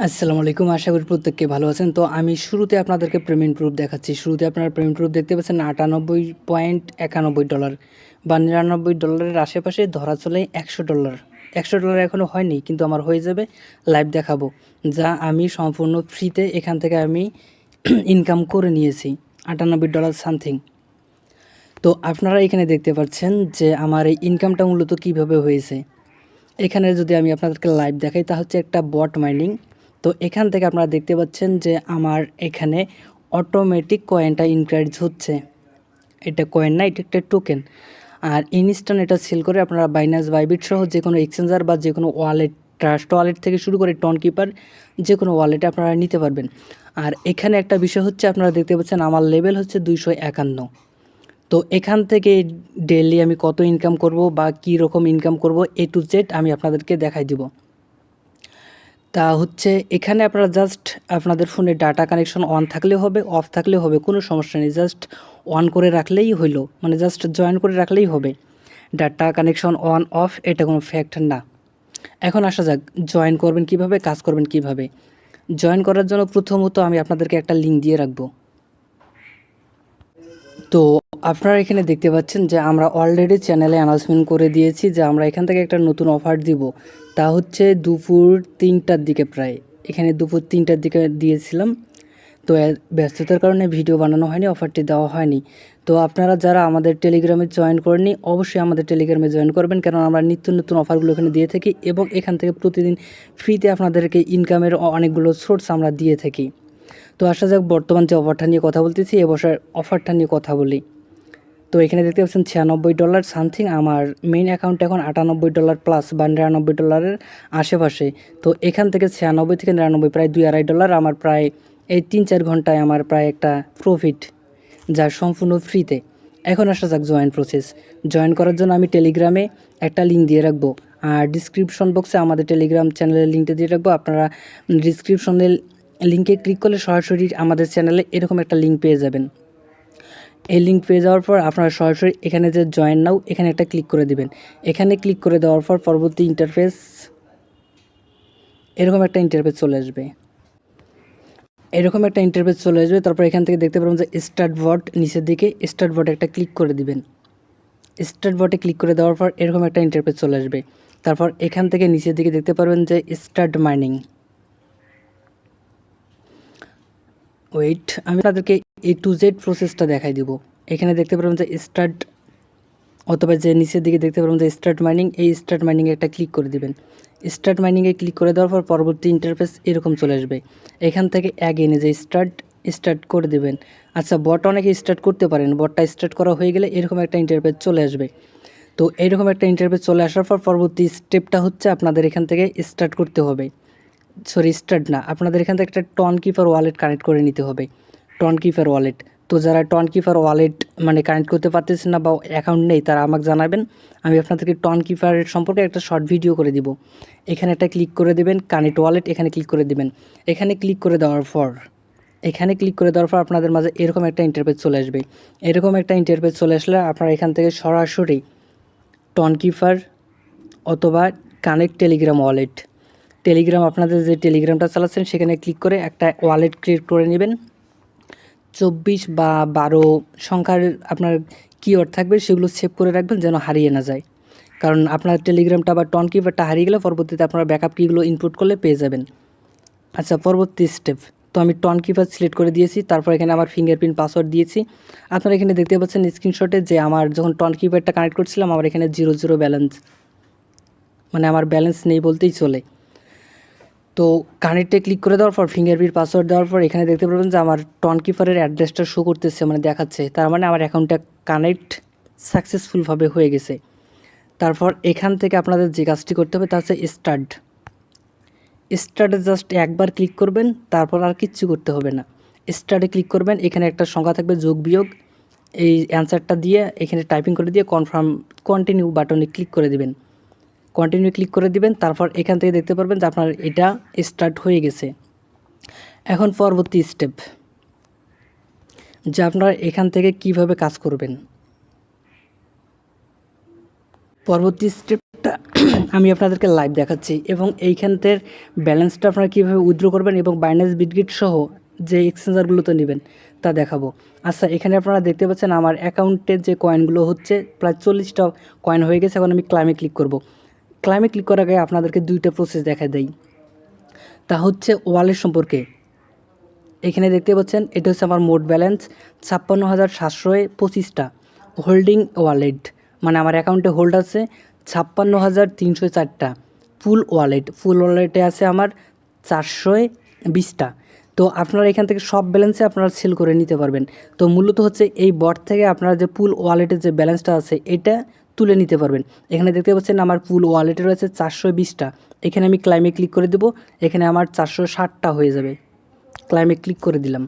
আসসালামু আলাইকুম। আশা করি প্রত্যেককে ভালো আছেন। তো আমি শুরুতে আপনাদেরকে পেমেন্ট প্রুফ দেখাচ্ছি। শুরুতে আপনারা পেমেন্ট প্রুফ দেখতে পাচ্ছেন $98.91 বা $99 আশেপাশে ধরা চলে $100। $100 এখনও হয়নি, কিন্তু আমার হয়ে যাবে। লাইভ দেখাবো, যা আমি সম্পূর্ণ ফ্রিতে এখান থেকে আমি ইনকাম করে নিয়েছি $98 সামথিং। তো আপনারা এখানে দেখতে পাচ্ছেন যে আমার এই ইনকামটা মূলত কীভাবে হয়েছে। এখানে যদি আমি আপনাদেরকে লাইভ দেখাই, তা হচ্ছে একটা বট মাইনিং। তো এখান থেকে আপনারা দেখতে পাচ্ছেন যে আমার এখানে অটোমেটিক কয়েনটা ইনক্রিজ হচ্ছে। এটা কয়েন না, এটা একটা টোকেন। আর ইনস্ট্যান্ট এটা সেল করে আপনারা বাইন্যান্স, বাইবিট সহ যে কোনো এক্সচেঞ্জার বা যে কোনো ওয়ালেট, ট্রাস্ট ওয়ালেট থেকে শুরু করে টন কিপার যে কোনো ওয়ালেটে আপনারা নিতে পারবেন। আর এখানে একটা বিষয় হচ্ছে, আপনারা দেখতে পাচ্ছেন আমার লেভেল হচ্ছে 251। তো এখান থেকে ডেইলি আমি কত ইনকাম করব বা কী রকম ইনকাম করব, A to Z আমি আপনাদেরকে দেখাই দিব। তা হচ্ছে এখানে আপনারা জাস্ট আপনাদের ফোনে ডাটা কানেকশন অন থাকলেও হবে, অফ থাকলেও হবে, কোনো সমস্যা নেই। জাস্ট অন করে রাখলেই হইলো, মানে জাস্ট জয়েন করে রাখলেই হবে। ডাটা কানেকশন অন অফ এটা কোনো ফ্যাক্ট না। এখন আসা যাক, জয়েন করবেন কিভাবে, কাজ করবেন কিভাবে। জয়েন করার জন্য প্রথমত আমি আপনাদেরকে একটা লিঙ্ক দিয়ে রাখবো। তো আপনারা এখানে দেখতে পাচ্ছেন যে আমরা অলরেডি চ্যানেলে অ্যানাউন্সমেন্ট করে দিয়েছি যে আমরা এখান থেকে একটা নতুন অফার দিব। তা হচ্ছে দুপুর 3টার দিকে, প্রায় এখানে দুপুর 3টার দিকে দিয়েছিলাম। তো ব্যস্ততার কারণে ভিডিও বানানো হয়নি, অফারটি দেওয়া হয়নি। তো আপনারা যারা আমাদের টেলিগ্রামে জয়েন করেননি, অবশ্যই আমাদের টেলিগ্রামে জয়েন করবেন, কারণ আমরা নিত্য নতুন অফারগুলো এখানে দিয়ে থাকি এবং এখান থেকে প্রতিদিন ফ্রিতে আপনাদেরকে ইনকামের অনেকগুলো সোর্স আমরা দিয়ে থাকি। তো আসা যাক, বর্তমান যে অফারটা নিয়ে কথা বলতেছি, এবছর অফারটা নিয়ে কথা বলি। তো এখানে দেখতে পাচ্ছেন $96 সামথিং। আমার মেইন অ্যাকাউন্ট এখন $98 প্লাস বা $99 আশেপাশে। তো এখান থেকে 96 থেকে 99, প্রায় $2-2.5 আমার প্রায় এই 3-4 ঘন্টায় আমার প্রায় একটা প্রফিট, যা সম্পূর্ণ ফ্রিতে। এখন আসা যাক জয়েন প্রসেস। জয়েন করার জন্য আমি টেলিগ্রামে একটা লিঙ্ক দিয়ে রাখবো, আর ডিসক্রিপশন বক্সে আমাদের টেলিগ্রাম চ্যানেলের লিঙ্কটা দিয়ে রাখবো। আপনারা ডিসক্রিপশনের লিঙ্কে ক্লিক করলে সরাসরি আমাদের চ্যানেলে এরকম একটা লিঙ্ক পেয়ে যাবেন। এই লিঙ্ক পেয়ে যাওয়ার পর আপনারা সরাসরি এখানে যে জয়েন নাও, এখানে একটা ক্লিক করে দিবেন। এখানে ক্লিক করে দেওয়ার পর পরবর্তী ইন্টারফেস এরকম একটা ইন্টারফেস চলে আসবে। তারপর এখান থেকে দেখতে পাবেন যে স্টার্ট বট, নিচের দিকে স্টার্ট বটে একটা ক্লিক করে দিবেন। স্টার্ট বটে ক্লিক করে দেওয়ার পর এরকম একটা ইন্টারফেস চলে আসবে। তারপর এখান থেকে নিচের দিকে দেখতে পারবেন যে স্টার্ট মাইনিং। ওয়েট, আমি আপনাদেরকে A to Z প্রসেসটা দেখাই দিব। এখানে দেখতে পারবেন যে স্টার্ট, অথবা যে নিচের দিকে দেখতে পারবেন যে স্টার্ট মাইনিং, এই স্টার্ট মাইনিংয়ে একটা ক্লিক করে দিবেন। স্টার্ট মাইনিংয়ে ক্লিক করে দেওয়ার পর পরবর্তী ইন্টারফেস এরকম চলে আসবে। এখান থেকে অ্যাগেনে যে স্টার্ট করে দেবেন। আচ্ছা, বট অনেকে স্টার্ট করতে পারেন, বটটা স্টার্ট করা হয়ে গেলে এরকম একটা ইন্টারফেস চলে আসবে। তো এইরকম একটা ইন্টারফেস চলে আসার পর পরবর্তী স্টেপটা হচ্ছে আপনাদের এখান থেকে স্টার্ট করতে হবে। স্টার্ট না, আপনাদের এখান থেকে একটা টন কিপার ওয়ালেট কানেক্ট করে নিতে হবে। টন কিপার ওয়ালেট, তো যারা টন কিপার ওয়ালেট মানে কানেক্ট করতে পারতেছেন না বা অ্যাকাউন্ট নেই, তারা আমাকে জানাবেন। আমি আপনাদেরকে টন কিপারের সম্পর্কে একটা শর্ট ভিডিও করে দিব। এখানে একটা ক্লিক করে দেবেন, কানেক্ট ওয়ালেট, এখানে ক্লিক করে দিবেন। এখানে ক্লিক করে দেওয়ার পর আপনাদের মাঝে এরকম একটা ইন্টারফেস চলে আসবে। এরকম একটা ইন্টারফেস চলে আসলে আপনারা এখান থেকে সরাসরি টন কিপার অথবা কানেক্ট টেলিগ্রাম ওয়ালেট, টেলিগ্রাম আপনাদের যে টেলিগ্রামটা চালাচ্ছেন সেখানে ক্লিক করে একটা ওয়ালেট ক্রিয়েট করে নেবেন। 24 বা 12 সংখ্যার আপনার কিওয়ার্ড থাকবে, সেগুলো সেভ করে রাখবেন যেন হারিয়ে না যায়। কারণ আপনার টেলিগ্রামটা বা টন কিপারটা হারিয়ে গেলে পরবর্তীতে আপনারা ব্যাকআপ কিগুলো ইনপুট করলে পেয়ে যাবেন। আচ্ছা, পরবর্তী স্টেপ, তো আমি টন কিপার সিলেক্ট করে দিয়েছি। তারপর এখানে আমার ফিঙ্গারপ্রিন্ট পাসওয়ার্ড দিয়েছি। আপনারা এখানে দেখতে পাচ্ছেন স্ক্রিনশটে যে আমার যখন টন কিপারটা কানেক্ট করছিলাম, আমার এখানে 0 ব্যালেন্স, মানে আমার ব্যালেন্স নেই বলতেই চলে। তো কানেক্টে ক্লিক করে দেওয়ার পর ফিঙ্গারপ্রিন্ট পাসওয়ার্ড দেওয়ার পর এখানে দেখতে পারবেন যে আমার টন কিপারের অ্যাড্রেসটা শো করতেছে, মানে দেখাচ্ছে। তার মানে আমার অ্যাকাউন্টটা কানেক্ট সাকসেসফুলভাবে হয়ে গেছে। তারপর এখান থেকে আপনাদের যে কাজটি করতে হবে তা হচ্ছে স্টার্টে জাস্ট একবার ক্লিক করবেন, তারপর আর কিচ্ছু করতে হবে না। স্টার্টে ক্লিক করবেন, এখানে একটা সংখ্যা থাকবে যোগ বিয়োগ, এই অ্যান্সারটা দিয়ে এখানে টাইপিং করে দিয়ে কন্টিনিউ বাটনে ক্লিক করে দিবেন। কন্টিনিউ ক্লিক করে দিবেন। তারপর এখান থেকে দেখতে পারবেন যে আপনার এটা স্টার্ট হয়ে গেছে। এখন পরবর্তী স্টেপ, যে আপনারা এখান থেকে কিভাবে কাজ করবেন। পরবর্তী স্টেপটা আমি আপনাদেরকে লাইভ দেখাচ্ছি এবং এইখানটার ব্যালেন্সটা আপনারা কীভাবে উইথড্র করবেন এবং বাইন্যান্স বিটগেট সহ যে এক্সচেঞ্জারগুলোতে নেবেন তা দেখাবো। আচ্ছা, এখানে আপনারা দেখতে পাচ্ছেন আমার অ্যাকাউন্টের যে কয়েনগুলো হচ্ছে প্রায় 40টা কয়েন হয়ে গেছে। এখন আমি ক্লাইমে ক্লিক করব। ক্লাইমে ক্লিক করার আগে আপনাদেরকে দুইটা প্রসেস দেখা দেই, তা হচ্ছে ওয়ালেট সম্পর্কে। এখানে দেখতে পাচ্ছেন এটা হচ্ছে আমার মোট ব্যালেন্স 56,725টা হোল্ডিং ওয়ালেট, মানে আমার অ্যাকাউন্টে হোল্ড আছে 56,304টা। ফুল ওয়ালেটে আছে আমার 420টা। তো আপনারা এখান থেকে সব ব্যালেন্সে আপনারা সেল করে নিতে পারবেন। তো মূলত হচ্ছে এই বট থেকে আপনারা যে পুল ওয়ালেটের যে ব্যালেন্সটা আছে এটা তুলে নিতে পারবেন। এখানে দেখতে পাচ্ছেন আমার পুল ওয়ালেটে রয়েছে 420টা। এখানে আমি ক্লাইমে ক্লিক করে দেবো, এখানে আমার 460টা হয়ে যাবে। ক্লাইমে ক্লিক করে দিলাম,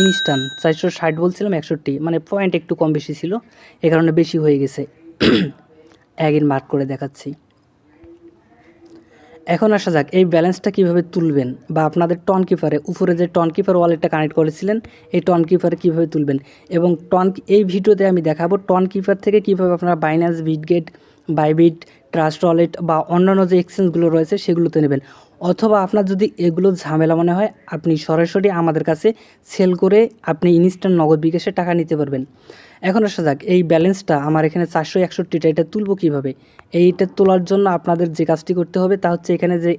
ইনস্ট্যান্ট 460 বলছিলাম 61, মানে পয়েন্ট একটু কম বেশি ছিল, এ কারণে বেশি হয়ে গেছে। অ্যাগেন মার্ক করে দেখাচ্ছি। এখন আসা যাক এই ব্যালেন্সটা কীভাবে তুলবেন, বা আপনাদের টন কিপারে উপরে যে টন কিপার ওয়ালেটটা কানেক্ট করেছিলেন এই টন কিপারে কীভাবে তুলবেন, এবং এই ভিডিওতে আমি দেখাবো টন কিপার থেকে কীভাবে আপনারা Binance, Bitget, Bybit, trust wallet বা অন্যান্য যে এক্সচেঞ্জগুলো রয়েছে সেগুলোতে নেবেন। অথবা আপনার যদি এগুলো ঝামেলা মনে হয় আপনি সরাসরি আমাদের কাছে সেল করে আপনি ইনস্ট্যান্ট নগদ বিকাশে টাকা নিতে পারবেন। এখন আসা যাক এই ব্যালেন্সটা আমার এখানে 461টা, এটা তুলব কীভাবে। এইটা তোলার জন্য আপনাদের যে কাজটি করতে হবে তা হচ্ছে এখানে যে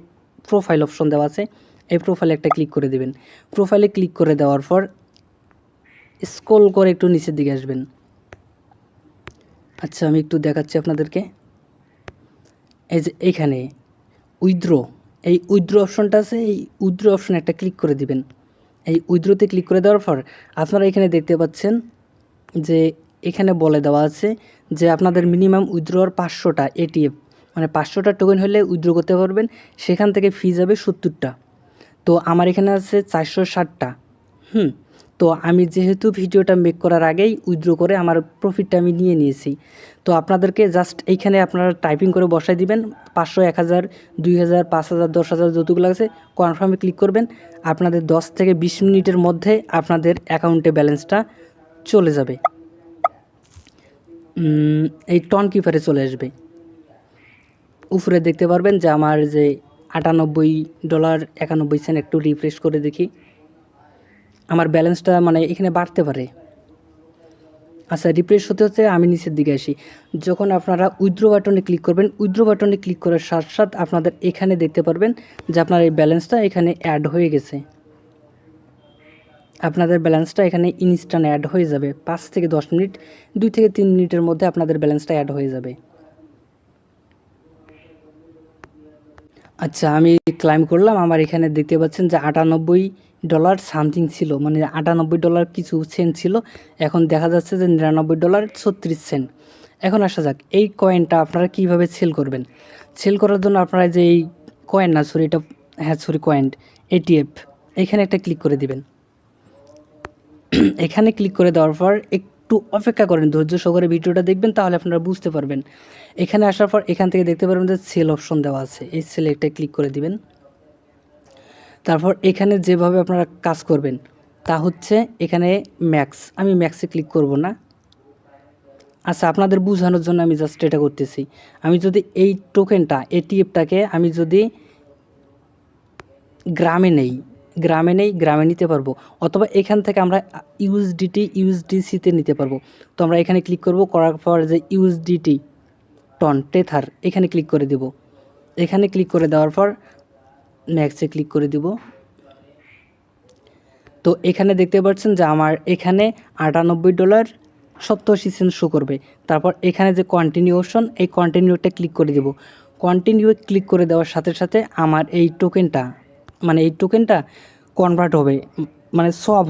প্রোফাইল অপশন দেওয়া আছে এই প্রোফাইলে একটা ক্লিক করে দেবেন। প্রোফাইলে ক্লিক করে দেওয়ার পর স্ক্রল করে একটু নিচের দিকে আসবেন। আচ্ছা, আমি একটু দেখাচ্ছি আপনাদেরকে। এই যে এইখানে উইথড্র, এই উইথড্র অপশনটা আছে, এই উইথড্র অপশনে একটা ক্লিক করে দিবেন। এই উইথড্রতে ক্লিক করে দেওয়ার পর আপনারা এখানে দেখতে পাচ্ছেন যে এখানে বলে দেওয়া আছে যে আপনাদের মিনিমাম উইথড্রর 500টা এটিএফ, মানে 500টা টোকেন হলে উইথড্র করতে পারবেন। সেখান থেকে ফি যাবে 70টা। তো আমার এখানে আছে 460টা। তো আমি যেহেতু ভিডিওটা মেক করার আগেই উইথড্র করে আমার প্রফিটটা আমি নিয়ে নিয়েছি। তো আপনাদেরকে জাস্ট এইখানে আপনারা টাইপিং করে বসাই দিবেন 500, 1000, 2000, 5000, 10,000 যতগুলো আছে কনফার্মে ক্লিক করবেন। আপনাদের 10 থেকে 20 মিনিটের মধ্যে আপনাদের অ্যাকাউন্টে ব্যালেন্সটা চলে যাবে, এই টন কিপারে চলে আসবে। উপরে দেখতে পারবেন যে আমার যে $98.91, একটু রিফ্রেশ করে দেখি আমার ব্যালেন্সটা মানে এখানে বাড়তে পারে। আচ্ছা, রিফ্রেশ হতে হতে আমি নিচের দিকে আসি। যখন আপনারা উইথড্র বাটনে ক্লিক করবেন, উইথড্র বাটনে ক্লিক করার সাথে সাথে আপনাদের এখানে দেখতে পারবেন যে আপনার এই ব্যালেন্সটা এখানে অ্যাড হয়ে গেছে। আপনাদের ব্যালেন্সটা এখানে ইনস্ট্যান্ট অ্যাড হয়ে যাবে। 5 থেকে 10 মিনিট, 2 থেকে 3 মিনিটের মধ্যে আপনাদের ব্যালেন্সটা অ্যাড হয়ে যাবে। আচ্ছা, আমি ক্লাইম করলাম। আমার এখানে দেখতে পাচ্ছেন যে $98 সামথিং ছিল, মানে $98 কিছু সেন্ট ছিল। এখন দেখা যাচ্ছে যে $99.36। এখন আসা যাক এই কয়েনটা আপনারা কিভাবে সেল করবেন। সেল করার জন্য আপনারা যে এই কয়েন না সরি এটা কয়েন এটিএফ, এখানে একটা ক্লিক করে দিবেন। এখানে ক্লিক করে দেওয়ার পর একটু অপেক্ষা করেন, ধৈর্য সহকারে ভিডিওটা দেখবেন, তাহলে আপনারা বুঝতে পারবেন। এখানে আসার পর এখান থেকে দেখতে পারবেন যে সেল অপশন দেওয়া আছে, এই সেলে একটা ক্লিক করে দিবেন। তারপর এখানে যেভাবে আপনারা কাজ করবেন তা হচ্ছে এখানে ম্যাক্স, আমি ম্যাক্সে ক্লিক করব না। আচ্ছা, আপনাদের বোঝানোর জন্য আমি জাস্ট এটা করতেছি। আমি যদি এই টোকেনটা এটিএফটাকে আমি যদি গ্রামে নিতে পারবো, অথবা এখান থেকে আমরা ইউএসডিসিতে নিতে পারবো। তো আমরা এখানে ক্লিক করব, করার পর যে ইউএসডিটি টন টেথার এখানে ক্লিক করে দেব। এখানে ক্লিক করে দেওয়ার পর নেক্সটে ক্লিক করে দিব। তো এখানে দেখতে পাচ্ছেন যে আমার এখানে $98.87 শো করবে। তারপর এখানে যে কন্টিনিউ অপশন, এই কন্টিনিউটা ক্লিক করে দেব। কন্টিনিউ ক্লিক করে দেওয়ার সাথে সাথে আমার এই টোকেনটা কনভার্ট হবে, মানে সোয়াপ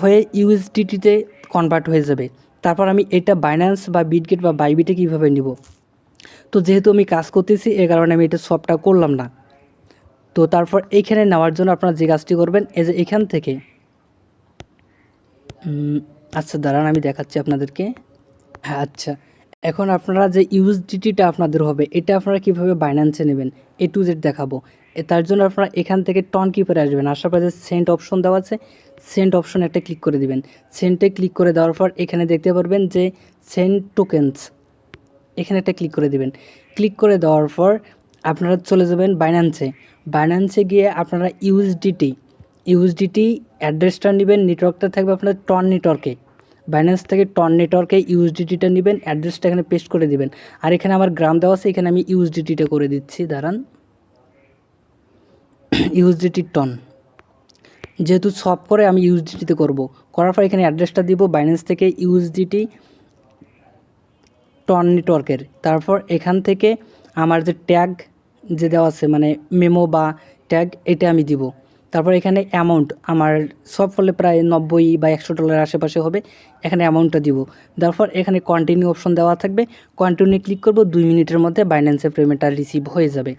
হয়ে ইউএসডিটিতে কনভার্ট হয়ে যাবে। তারপর আমি এটা বাইন্যান্স বা বিটগেট বা বাইবিটে কীভাবে নিব। তো যেহেতু আমি কাজ করতেছি এ কারণে আমি এটা সবটা করলাম না। তো তারপর এইখানে নেওয়ার জন্য আপনারা যে কাজটি করবেন, এই যে এখান থেকে আচ্ছা দাঁড়ান আমি দেখাচ্ছি আপনাদেরকে। হ্যাঁ, আচ্ছা, এখন আপনারা যে ইউএসডিটিটা আপনাদের হবে এটা আপনারা কীভাবে বাইন্যান্সে নেবেন A to Z দেখাবো। তার জন্য আপনারা এখান থেকে টন কিপারে আসবেন, আসার পর যে সেন্ট অপশন দেওয়া আছে সেন্ট অপশন একটা ক্লিক করে দিবেন। সেন্টে ক্লিক করে দেওয়ার পর এখানে দেখতে পারবেন যে সেন্ট টোকেন্স, এখানে একটা ক্লিক করে দিবেন। ক্লিক করে দেওয়ার পর আপনারা চলে যাবেন বাইন্যান্সে। বাইন্যান্সে গিয়ে আপনারা ইউএসডিটি অ্যাড্রেসটা নেবেন, নেটওয়ার্কটা থাকবে আপনার টন নেটওয়ার্কে। বাইন্যান্স থেকে টন নেটওয়ার্কে ইউএসডিটিটা নেবেন, অ্যাড্রেসটা এখানে পেস্ট করে দিবেন। আর এখানে আমার গ্রাম দেওয়া আছে, এখানে আমি ইউএসডিটিটা করে দিচ্ছি, দাঁড়ান। ইউএসডিটি টন, যেহেতু সব করে আমি ইউএসডিটিতে করব, করার পর এখানে অ্যাড্রেসটা দিব বাইন্যান্স থেকে ইউএসডিটি টন নেটওয়ার্কের। তারপর এখান থেকে আমার যে ট্যাগ যে দেওয়া আছে মানে মেমো বা ট্যাগ এটা আমি দিব। তারপর এখানে অ্যামাউন্ট আমার সব ফলে প্রায় $90 বা $100 আশেপাশে হবে, এখানে অ্যামাউন্টটা দিব। তারপর এখানে কন্টিনিউ অপশন দেওয়া থাকবে, কন্টিনিউ ক্লিক করব, 2 মিনিটের মধ্যে বাইন্যান্সের পেমেন্টটা রিসিভ হয়ে যাবে।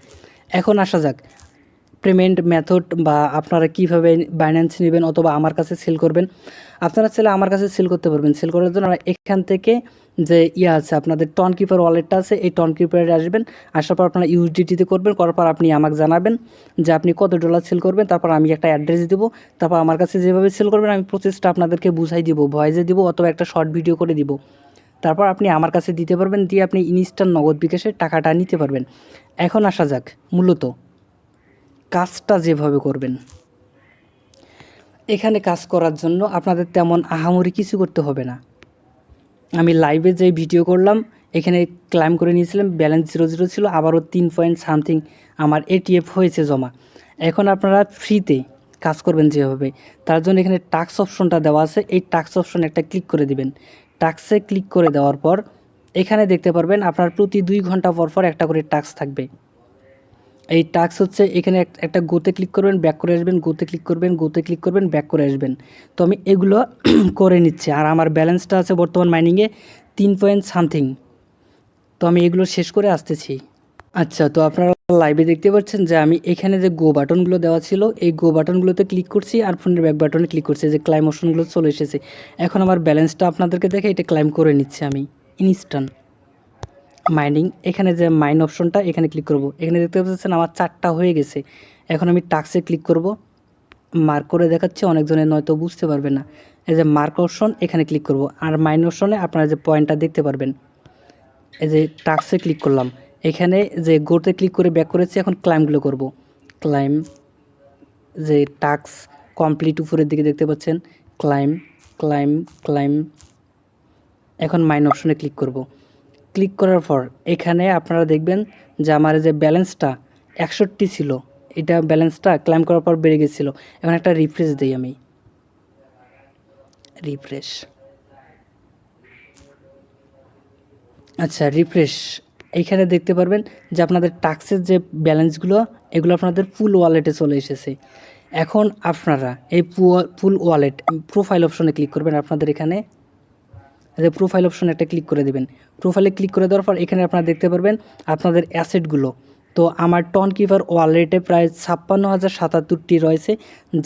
এখন আসা যাক পেমেন্ট মেথড বা আপনারা কীভাবে বাইন্যান্স নেবেন অথবা আমার কাছে সেল করবেন। আপনারা চাইলে আমার কাছে সেল করতে পারবেন। সেল করার জন্য এখান থেকে যে আছে আপনাদের টন কিপার ওয়ালেটটা আছে, এই টন কিপারে আসবেন। আসার পর আপনারা ইউএসডিটিতে করবেন, করার পর আপনি আমাকে জানাবেন যে আপনি কত ডলার সেল করবেন। তারপর আমি একটা অ্যাড্রেস দেবো, তারপর আমার কাছে যেভাবে সেল করবেন আমি প্রসেসটা আপনাদেরকে বুঝাই দিব, ভয়েসে দিব অথবা একটা শর্ট ভিডিও করে দিব। তারপর আপনি আমার কাছে দিতে পারবেন, দিয়ে আপনি ইনস্ট্যান্ট নগদ বিকাশে টাকাটা নিতে পারবেন। এখন আসা যাক মূলত কাজটা যেভাবে করবেন। এখানে কাজ করার জন্য আপনাদের তেমন আহামরি কিছু করতে হবে না। আমি লাইভে যে ভিডিও করলাম এখানে ক্লাইম করে নিয়েছিলাম, ব্যালেন্স 0 ছিল, আবারও 3 পয়েন্ট সামথিং আমার এটিএফ হয়েছে জমা। এখন আপনারা ফ্রিতে কাজ করবেন যেভাবে, তার জন্য এখানে টাস্ক অপশনটা দেওয়া আছে, এই টাস্ক অপশন একটা ক্লিক করে দিবেন। টাস্কে ক্লিক করে দেওয়ার পর এখানে দেখতে পারবেন আপনার প্রতি 2 ঘন্টা পর পর একটা করে টাস্ক থাকবে। এই টাস্ক হচ্ছে এখানে একটা গোতে ক্লিক করবেন, ব্যাক করে আসবেন, গোতে ক্লিক করবেন, গোতে ক্লিক করবেন, ব্যাক করে আসবেন। তো আমি এগুলো করে নিচ্ছি, আর আমার ব্যালেন্সটা আছে বর্তমান মাইনিংয়ে 3 পয়েন্ট সামথিং। তো আমি এগুলো শেষ করে আসতেছি। আচ্ছা, তো আপনারা লাইভে দেখতে পাচ্ছেন যে আমি এখানে যে গো বাটনগুলো দেওয়া ছিল এই গো বাটনগুলোতে ক্লিক করছি আর ফোনের ব্যাক বাটনে ক্লিক করছি, যে ক্লাইম অপশনগুলো চলে এসেছে। এখন আমার ব্যালেন্সটা আপনাদেরকে দেখে এটা ক্লাইম করে নিচ্ছি আমি ইনস্ট্যান্ট মাইনিং। এখানে যে মাইন অপশনটা এখানে ক্লিক করব, এখানে দেখতে পাচ্ছেন আমার 4টা হয়ে গেছে। এখন আমি টাস্কে ক্লিক করব, মার্ক করে দেখাচ্ছে, অনেকজনের নয়তো বুঝতে পারবে না। এই যে মার্ক অপশন এখানে ক্লিক করব, আর মাইন অপশনে আপনারা যে পয়েন্টটা দেখতে পারবেন, এই যে টাস্কে ক্লিক করলাম, এখানে যে গোতে ক্লিক করে ব্যাক করেছি। এখন ক্লাইমগুলো করব, ক্লাইম যে টাস্ক কমপ্লিট উপরের দিকে দেখতে পাচ্ছেন, ক্লাইম ক্লাইম ক্লাইম। এখন মাইন অপশনে ক্লিক করব। ক্লিক করার পর এখানে আপনারা দেখবেন যে আমার যে ব্যালেন্সটা 61 ছিল, এটা ব্যালেন্সটা ক্লাইম করার পর বেড়ে গেছিলো। এখন একটা রিফ্রেশ দিই আমি, রিফ্রেশ। আচ্ছা, রিফ্রেশ। এইখানে দেখতে পারবেন যে আপনাদের টাস্কের যে ব্যালেন্সগুলো এগুলো আপনাদের ফুল ওয়ালেটে চলে এসেছে। এখন আপনারা এই ফুল ওয়ালেট প্রোফাইল অপশনে ক্লিক করবেন। আপনাদের এখানে যে প্রোফাইল অপশনে একটা ক্লিক করে দেবেন। প্রোফাইলে ক্লিক করে দেওয়ার পর এখানে আপনারা দেখতে পারবেন আপনাদের অ্যাসেটগুলো। তো আমার টন কিপার ওয়ালেটে প্রায় 56,077টি রয়েছে,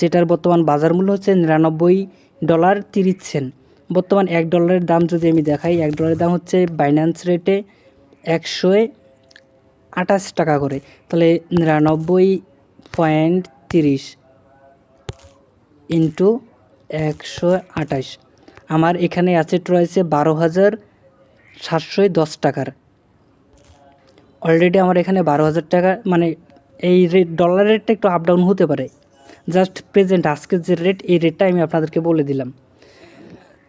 যেটার বর্তমান বাজার মূল্য হচ্ছে $99.30। বর্তমান $1 দাম যদি আমি দেখাই, $1 দাম হচ্ছে বাইন্যান্স রেটে 128 টাকা করে, তাহলে 99.30 ইন্টু 128। আমার এখানে অ্যাসেট রয়েছে 12,710 টাকার। অলরেডি আমার এখানে 12,000 টাকা, মানে এই রেট ডলার রেটটা একটু আপ ডাউন হতে পারে, জাস্ট প্রেজেন্ট আজকের যে রেট এই রেটটা আমি আপনাদেরকে বলে দিলাম।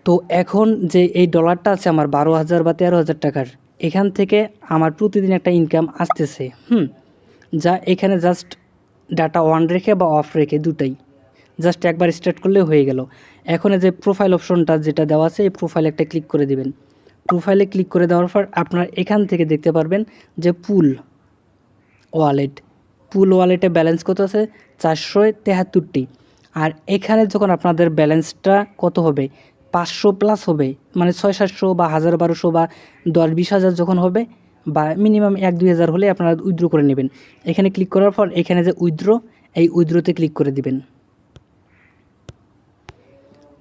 তো এখন যে এই ডলারটা আছে আমার 12,000 বা 13,000 টাকার, এখান থেকে আমার প্রতিদিন একটা ইনকাম আসতেছে, যা এখানে জাস্ট ডাটা অন রেখে বা অফ রেখে দুটাই জাস্ট একবার স্টার্ট করলে হয়ে গেল। এখন যে প্রোফাইল অপশনটা যেটা দেওয়া আছে এই প্রোফাইলে একটা ক্লিক করে দিবেন। প্রোফাইলে ক্লিক করে দেওয়ার পর আপনারা এখান থেকে দেখতে পারবেন যে পুল ওয়ালেটে ব্যালেন্স কত আছে, 473টি। আর এখানে যখন আপনাদের ব্যালেন্সটা কত হবে, 500 প্লাস হবে, মানে 600-700 বা 1000-1200 বা 10-20 হাজার যখন হবে, বা মিনিমাম 1-2 হাজার হলে আপনারা উইথড্র করে নেবেন। এখানে ক্লিক করার পর এখানে যে উইথড্র, এই উইথড্রতে ক্লিক করে দিবেন।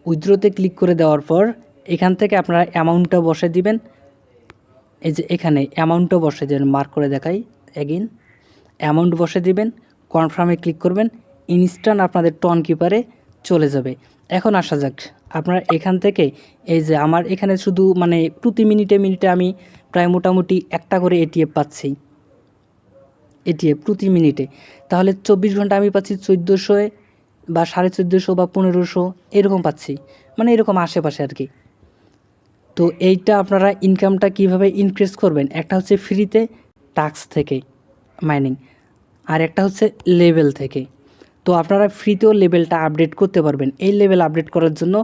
উইথড্রতে ক্লিক করে দেওয়ার পর এখান থেকে আপনারা অ্যামাউন্টটা বসে দিবেন। এই যে এখানে অ্যামাউন্টও বসে দেবেন, মার্ক করে দেখাই এগেইন, অ্যামাউন্ট বসে দিবেন, কনফার্মে ক্লিক করবেন, ইনস্ট্যান্ট আপনাদের টন কিপারে চলে যাবে। এখন আসা যাক, আপনারা এখান থেকে এই যে আমার এখানে শুধু মানে প্রতি মিনিটে মিনিটে আমি প্রায় মোটামুটি একটা করে এটিএফ পাচ্ছি, এটিএফ প্রতি মিনিটে। তাহলে 24 ঘন্টা আমি পাচ্ছি 1400 বা 1450 বা 1500 এরকম পাচ্ছি, মানে এরকম আশেপাশে আর কি। তো এইটা আপনারা ইনকামটা কিভাবে ইনক্রিজ করবেন, একটা হচ্ছে ফ্রিতে টাস্ক থেকে মাইনিং, আর একটা হচ্ছে লেভেল থেকে। তো আপনারা ফ্রিতেও লেভেলটা আপডেট করতে পারবেন। এই লেভেল আপডেট করার জন্য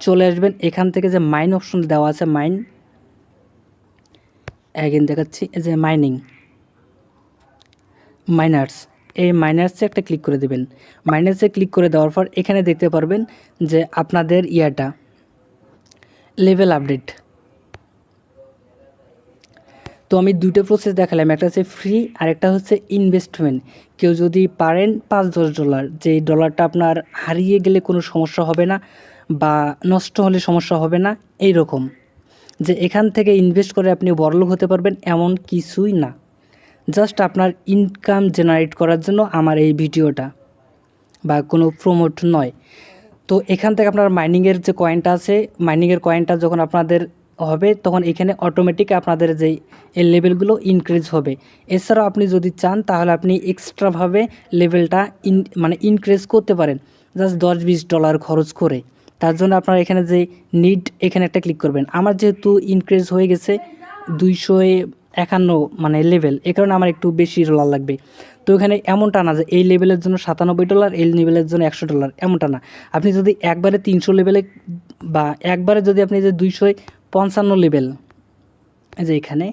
চলে আসবেন এখান থেকে, যে মাইন অপশন দেওয়া আছে, মাইন অ্যাগেন দেখাচ্ছি, এই যে মাইনার্স, এই মাইনার্সে একটা ক্লিক করে দেবেন। মাইনার্সে ক্লিক করে দেওয়ার পর এখানে দেখতে পারবেন যে আপনাদের ইয়াটা লেভেল আপডেট। তো আমি দুটো প্রসেস দেখালাম, একটা হচ্ছে ফ্রি আর একটা হচ্ছে ইনভেস্টমেন্ট। কেউ যদি পারেন $5-10, যে ডলারটা আপনার হারিয়ে গেলে কোনো সমস্যা হবে না বা নষ্ট হলে সমস্যা হবে না, এই রকম যে এখান থেকে ইনভেস্ট করে আপনি বড়লোক হতে পারবেন এমন কিছুই না, জাস্ট আপনার ইনকাম জেনারেট করার জন্য আমার এই ভিডিওটা, বা কোনো প্রমোট নয়। তো এখান থেকে আপনার মাইনিংয়ের যে কয়েনটা আছে, মাইনিংয়ের কয়েনটা যখন আপনাদের হবে তখন এখানে অটোমেটিক আপনাদের যেই এই লেভেলগুলো ইনক্রিজ হবে। এছাড়াও আপনি যদি চান তাহলে আপনি এক্সট্রাভাবে লেভেলটা মানে ইনক্রিজ করতে পারেন, জাস্ট $10-20 খরচ করে। তার জন্য আপনার এখানে যে নিড, এখানে একটা ক্লিক করবেন। আমার যেহেতু ইনক্রিজ হয়ে গেছে 251 মানে লেভেল, এ কারণে আমার একটু বেশি ডলার লাগবে। তো এখানে এমনটা না যে এই লেভেলের জন্য $97, এই লেভেলের জন্য $100, এমনটা না। আপনি যদি একবারে 300 লেভেলে বা একবারে যদি আপনি যে 255 লেভেল, এই যে এখানে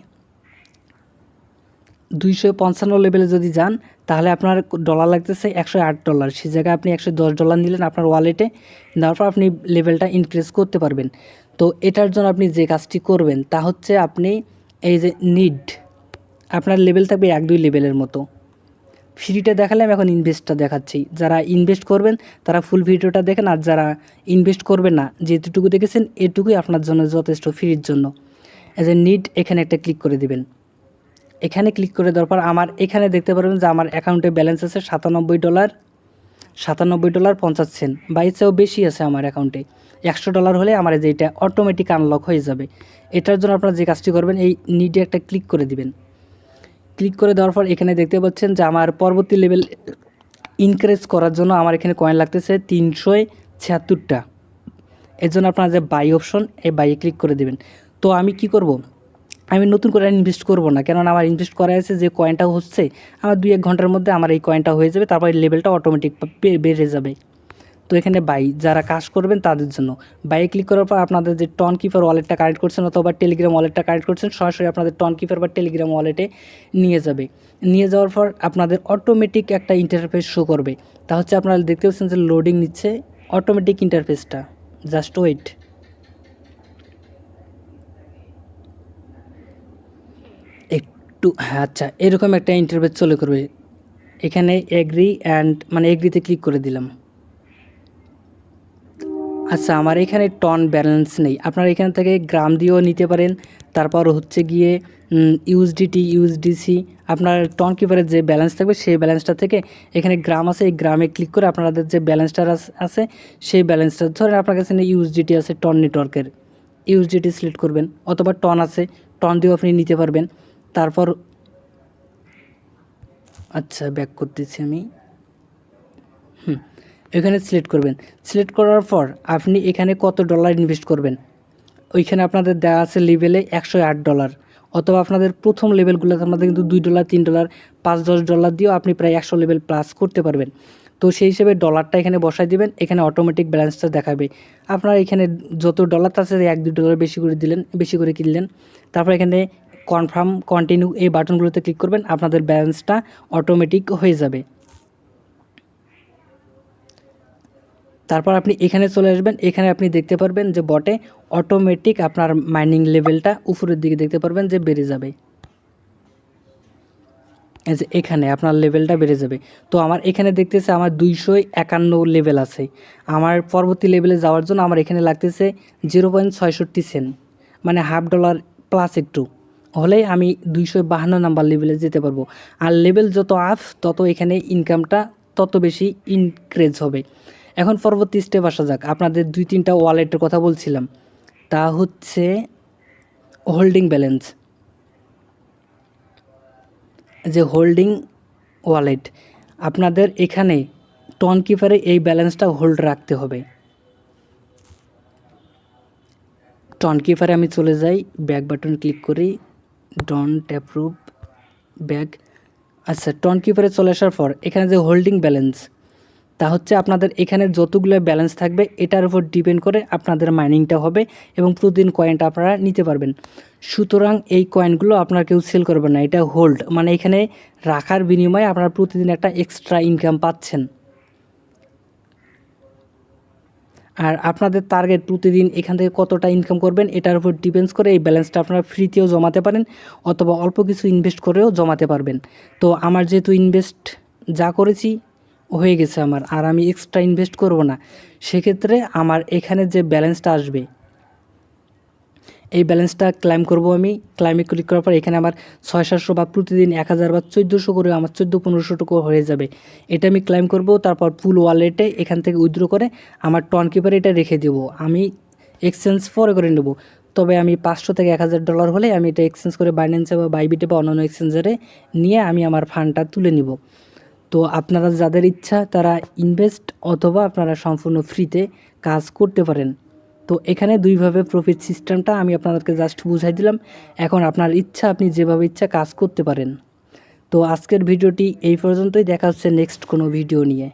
255 লেভেলে যদি যান তাহলে আপনার ডলার লাগতেছে $108, সেই জায়গায় আপনি $110 নিলেন আপনার ওয়ালেটে, নেওয়ার পর আপনি লেভেলটা ইনক্রিজ করতে পারবেন। তো এটার জন্য আপনি যে কাজটি করবেন তা হচ্ছে আপনি এই যে নিড, আপনার লেভেল থাকবে 1-2 লেভেলের মতো। ফ্রিটা দেখালাম, এখন ইনভেস্টটা দেখাচ্ছি। যারা ইনভেস্ট করবেন তারা ফুল ভিডিওটা দেখেন, আর যারা ইনভেস্ট করবেন না, যেটুকু দেখেছেন এটুকুই আপনার জন্য যথেষ্ট ফ্রির জন্য। এজ এ নিড এখানে একটা ক্লিক করে দিবেন। এখানে ক্লিক করে দেওয়ার পর আমার এখানে দেখতে পারবেন যে আমার অ্যাকাউন্টে ব্যালেন্স আছে $97.50, বা এর চেয়েও বেশি আছে আমার অ্যাকাউন্টে। $100 হলে আমার যে এটা অটোমেটিক আনলক হয়ে যাবে। এটার জন্য আপনারা যে কাজটি করবেন, এই নিডে একটা ক্লিক করে দিবেন। ক্লিক করে দেওয়ার পর এখানে দেখতে পাচ্ছেন যে আমার পরবর্তী লেভেল ইনক্রিজ করার জন্য আমার এখানে কয়েন লাগতেছে 376টা। এর জন্য আপনার যে বাই অপশন, এই বাইয়ে ক্লিক করে দেবেন। তো আমি কি করব, আমি নতুন করে ইনভেস্ট করব না, কেননা আমার ইনভেস্ট করা আছে যে কয়েনটা হচ্ছে, আমার 2-1 ঘন্টার মধ্যে আমার এই কয়েনটা হয়ে যাবে, তারপর লেভেলটা অটোমেটিক বেড়ে যাবে। তো এখানে বাই, যারা কাজ করবেন তাদের জন্য বাইয়ে ক্লিক করার পর আপনাদের যে টন কিপার ওয়ালেটটা কানেক্ট করছেন অথবা টেলিগ্রাম ওয়ালেটটা কানেক্ট করছেন, সরাসরি আপনাদের টন কিপার বা টেলিগ্রাম ওয়ালেটে নিয়ে যাবে। নিয়ে যাওয়ার পর আপনাদের অটোমেটিক একটা ইন্টারফেস শো করবে। তা হচ্ছে আপনারা দেখতে পাচ্ছেন যে লোডিং নিচ্ছে অটোমেটিক ইন্টারফেসটা, জাস্ট ওয়েট। একটু হ্যাঁ, আচ্ছা, এরকম একটা ইন্টারফেস চলে করবে। এখানে এগ্রি অ্যান্ড মানে এগ্রিতে ক্লিক করে দিলাম। আচ্ছা, আমার এখানে টন ব্যালেন্স নেই, আপনারা এখান থেকে গ্রাম দিয়েও নিতে পারেন। তারপর হচ্ছে গিয়ে ইউএসডিটি, ইউএসডিসি, আপনার টন কিপারের যে ব্যালেন্স থাকবে সেই ব্যালেন্সটা থেকে এখানে গ্রাম আছে, এই গ্রামে ক্লিক করে আপনাদের যে ব্যালেন্সটা আছে সেই ব্যালেন্সটা, ধরেন আপনার কাছে ইউএসডিটি আছে, টন নেটওয়ার্কের ইউএসডিটি সিলেক্ট করবেন, অথবা টন আছে, টন দিয়েও আপনি নিতে পারবেন। তারপর আচ্ছা, ব্যাক করতেছি আমি। এখানে সিলেক্ট করবেন। সিলেক্ট করার পর আপনি এখানে কত ডলার ইনভেস্ট করবেন, ওইখানে আপনাদের দেওয়া আছে লেভেলে $108, অথবা আপনাদের প্রথম লেভেলগুলোতে আপনাদের কিন্তু $2, $3, $5-10 দিয়েও আপনি প্রায় 100 লেভেল প্লাস করতে পারবেন। তো সেই হিসেবে ডলারটা এখানে বসাই দিবেন, এখানে অটোমেটিক ব্যালেন্সটা দেখাবে। আপনার এখানে যত ডলার আছে $1-2 বেশি করে দিলেন, বেশি করে কিনলেন। তারপর এখানে কনফার্ম, কন্টিনিউ এই বাটনগুলোতে ক্লিক করবেন, আপনাদের ব্যালেন্সটা অটোমেটিক হয়ে যাবে। তারপর আপনি এখানে চলে আসবেন, এখানে আপনি দেখতে পারবেন যে বটে অটোমেটিক আপনার মাইনিং লেভেলটা উপরের দিকে দেখতে পারবেন যে বেড়ে যাবে। এই যে এখানে আপনার লেভেলটা বেড়ে যাবে। তো আমার এখানে দেখতেছে আমার 251 লেভেল আছে। আমার পরবর্তী লেভেলে যাওয়ার জন্য আমার এখানে লাগতেছে 0.66 সেন্ট, মানে $1/2 প্লাস একটু। হলেই আমি 252 নাম্বার লেভেলে যেতে পারবো। আর লেভেল যত আপ তত এখানে ইনকামটা তত বেশি ইনক্রিজ হবে। এখন পরবর্তী স্টেপ আসা যাক। আপনাদের 2-3টা ওয়ালেটের কথা বলছিলাম, তা হচ্ছে হোল্ডিং ব্যালেন্স। যে হোল্ডিং ওয়ালেট, আপনাদের এখানে টন কিপারে এই ব্যালেন্সটা হোল্ড রাখতে হবে। টন কিপারে আমি চলে যাই, ব্যাক বাটন ক্লিক করি, ডন্ট অ্যাপ্রুভ, ব্যাক। আচ্ছা, টন কিপারে চলে আসার পর এখানে যে হোল্ডিং ব্যালেন্স, তা হচ্ছে আপনাদের এখানে যতগুলো ব্যালেন্স থাকবে এটার উপর ডিপেন্ড করে আপনাদের মাইনিংটা হবে এবং প্রতিদিন কয়েনটা আপনারা নিতে পারবেন। সুতরাং এই কয়েনগুলো আপনার কেউ সেল করবে না, এটা হোল্ড, মানে এখানে রাখার বিনিময়ে আপনারা প্রতিদিন একটা এক্সট্রা ইনকাম পাচ্ছেন। আর আপনাদের টার্গেট প্রতিদিন এখান থেকে কতটা ইনকাম করবেন এটার উপর ডিপেন্ডস করে এই ব্যালেন্সটা আপনারা ফ্রিতেও জমাতে পারেন অথবা অল্প কিছু ইনভেস্ট করেও জমাতে পারবেন। তো আমার যেহেতু ইনভেস্ট যা করেছি হয়ে গেছে আমার, আর আমি এক্সট্রা ইনভেস্ট করব না, সেক্ষেত্রে আমার এখানে যে ব্যালেন্সটা আসবে এই ব্যালেন্সটা ক্লাইম করব। আমি ক্লাইমে ক্লিক করার পর এখানে আমার 600-700 বা প্রতিদিন 1000 বা 1400 করে আমার 1400-1500 টাকা হয়ে যাবে। এটা আমি ক্লাইম করব, তারপর পুল ওয়ালেটে এখান থেকে উইথড্র করে আমার টন কিপারে এটা রেখে দেব। আমি এক্সচেঞ্জ পরে করে নেব, তবে আমি 500 থেকে 1000 ডলার হলে আমি এটা এক্সচেঞ্জ করে বাইন্যান্সে বা বাইবিটে বা অন্যান্য এক্সচেঞ্জারে নিয়ে আমি আমার ফান্ডটা তুলে নিব। তো আপনারা যাদের ইচ্ছা তারা ইনভেস্ট অথবা আপনারা সম্পূর্ণ ফ্রিতে কাজ করতে পারেন। তো এখানে দুইভাবে প্রফিট সিস্টেমটা আমি আপনাদেরকে জাস্ট বুঝাই দিলাম। এখন আপনার ইচ্ছা, আপনি যেভাবে ইচ্ছা কাজ করতে পারেন। তো আজকের ভিডিওটি এই পর্যন্তই, দেখা হচ্ছে নেক্সট কোনো ভিডিও নিয়ে।